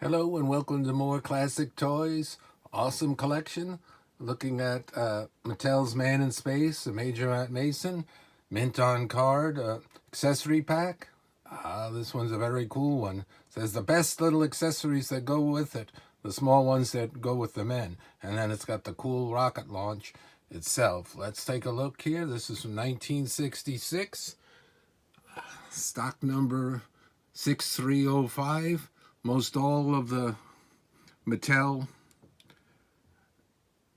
Hello and welcome to more classic toys. Awesome collection. Looking at Mattel's Man in Space, a Major Matt Mason, mint on card, accessory pack. This one's a very cool one. It says the best little accessories that go with it, the small ones that go with the men. And then it's got the cool rocket launch itself. Let's take a look here. This is from 1966. Stock number 6305. Most all of the Mattel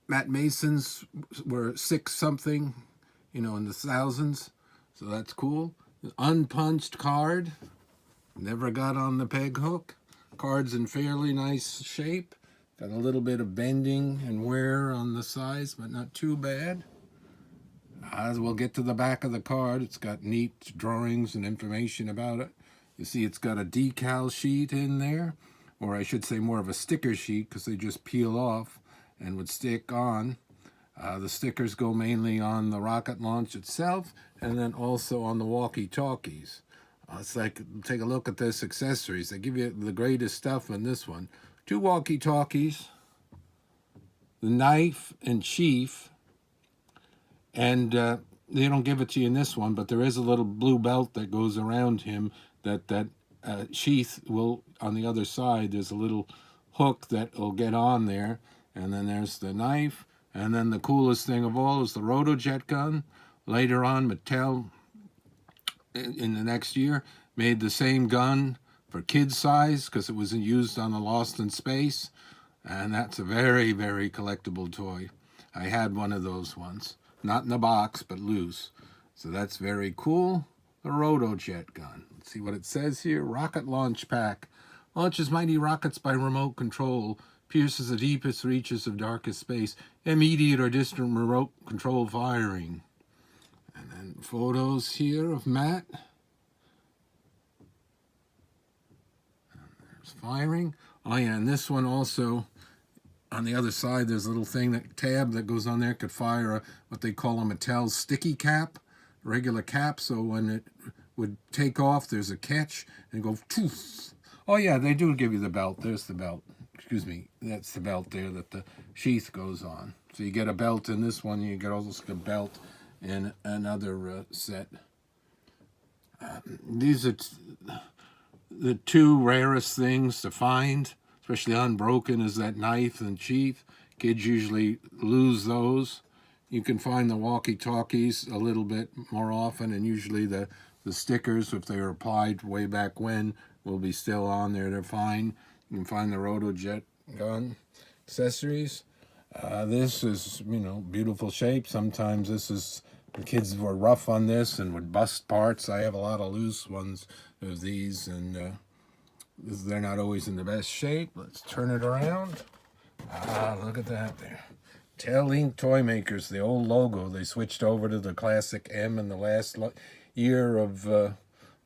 Matt Masons were 6 something, in the thousands. So that's cool. Unpunched card. Never got on the peg hook. Card's in fairly nice shape. Got a little bit of bending and wear on the sides, but not too bad. As we'll get to the back of the card, it's got neat drawings and information about it. You see it's got a decal sheet in there, or I should say more of a sticker sheet, because they just peel off and would stick on. The stickers go mainly on the rocket launch itself, and then also on the walkie-talkies. It's like, take a look at this accessories. They give you the greatest stuff in this one. 2 walkie-talkies, the knife and sheath, and they don't give it to you in this one, but there is a little blue belt that goes around him that sheath will, on the other side, there's a little hook that will get on there, and then there's the knife, and then the coolest thing of all is the rotojet gun. Later on, Mattel, in the next year, made the same gun for kids size, because it was used on the Lost in Space, and that's a very, very collectible toy. I had one of those once. Not in the box, but loose. So that's very cool. The rotojet gun. Let's see what it says here. Rocket launch pack. Launches mighty rockets by remote control. Pierces the deepest reaches of darkest space. Immediate or distant remote control firing. And then photos here of Matt. And there's firing. Oh yeah, and this one also, on the other side, there's a little thing, that tab that goes on there, could fire what they call a Mattel sticky cap, regular cap, so when it would take off, there's a catch, and go, toof. Oh yeah, they do give you the belt. There's the belt. Excuse me, that's the belt there that the sheath goes on. So you get a belt in this one, you get also a belt in another set. These are the 2 rarest things to find, especially unbroken, is that knife and sheath. Kids usually lose those. You can find the walkie-talkies a little bit more often, and usually the stickers, if they were applied way back when, will be still on there. They're fine. You can find the rotojet gun accessories. This is, beautiful shape. Sometimes this is, the kids were rough on this and would bust parts. I have a lot of loose ones of these, and they're not always in the best shape. Let's turn it around. Look at that there. Mattel Inc. Toy Makers, the old logo. They switched over to the classic M in the last year of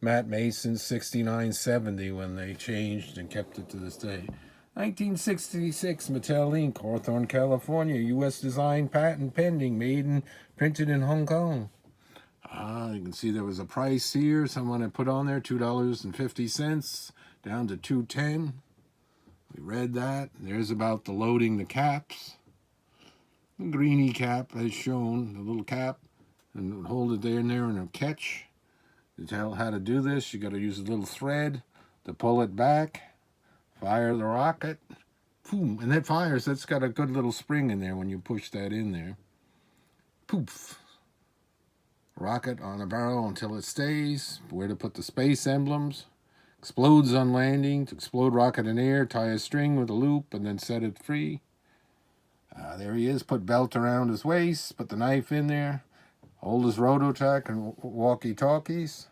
Matt Mason's 6970 when they changed and kept it to this day. 1966, Mattel Inc., Hawthorne, California. U.S. design, patent pending, made and printed in Hong Kong. You can see there was a price here. Someone had put on there $2.50 down to $2.10. We read that. There's about the loading the caps. The greeny cap as shown, the little cap, and hold it there and there and a catch. To tell how to do this, you got to use a little thread to pull it back, fire the rocket, boom, and it fires. That's got a good little spring in there when you push that in there. Poof. Rocket on a barrel until it stays. Where to put the space emblems. Explodes on landing. To explode rocket in air, tie a string with a loop and then set it free. There he is. Put belt around his waist. Put the knife in there. Hold his rototac and walkie-talkies.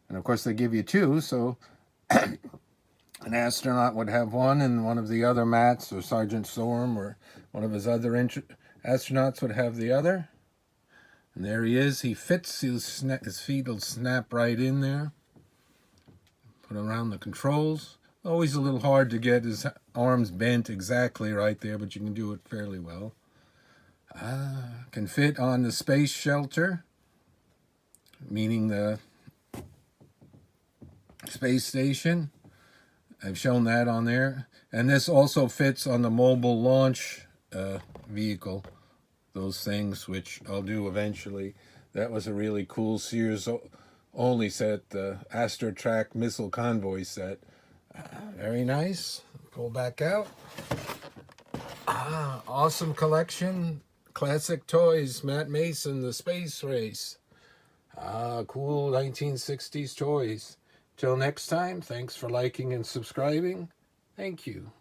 And of course they give you 2, so an astronaut would have one, and one of the other Matts or Sergeant Storm or one of his other astronauts would have the other. And there he is. He fits. His feet will snap right in there. Put around the controls. Always a little hard to get his arms bent exactly right there, but you can do it fairly well. Can fit on the space shelter, meaning the space station. I've shown that on there. And this also fits on the mobile launch vehicle. Those things, which I'll do eventually. That was a really cool Sears only set, the Astrotrack missile convoy set. Very nice. Pull back out. Awesome collection. Classic toys. Matt Mason, The Space Race. Cool 1960s toys. Till next time, thanks for liking and subscribing. Thank you.